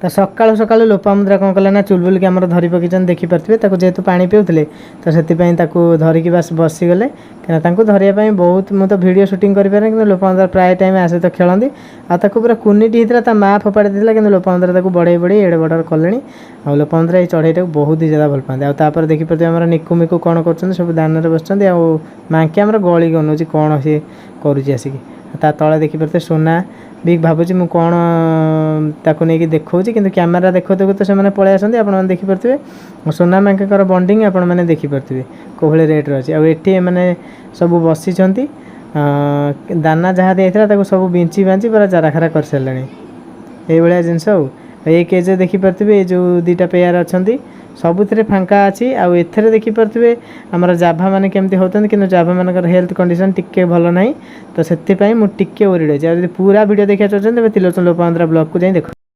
तो सकाळु सकाळु लोपामुद्रा कौन कला ना चुलबुल के आमर धरी पकईन देखिपे जेहेतु पानी पिउले तो से धरिकी बास बसीगले कहीं धरवाई बहुत मुझे भिडियो सुटिंग करें कि लोपामुद्रा प्राय टाइम आसे तो खेलती आको पूरा कुनीटी होता माँ फोपाड़ी देता कि लोपामुद्रा बढ़े बढ़े एड़े बड़ कले आ लोपामुद्रा ये चढ़ईटा बहुत ही ज़्यादा भल पाते आपर देखिपे आम निकु मिकु कौन कर सब दान बस मांकी आमर गली गनौची कौन सी करुँच तले देखिपे सोना भी भावुँ मुझे कौन ताको नहीं देखा कि कैमेरा देखो देखो तो से पलि आसती आप देखिपे सोना मांकर बंडिंग आप देखिपे कौ भाई रेट्रे अच्छे आठी मैंने सब बसी दाना जहाँ दिया सब बिंची बांची पूरा चाराखारा कर सारे ये जिनस ये केज देखिपे ये जो दुटा पेयर अच्छा सबुथ फांका अच्छी आउ एथरे देखिपे आमर जाभा मैंने केमती होती कि जाभा मान हेल्थ कंडीशन टिके भल ना तो से मुझे टिके ओरिड अच्छे पूरा वीडियो देखा चाहते हैं त्रिलोचन लोपामुद्रा ब्लॉग को जाए देख।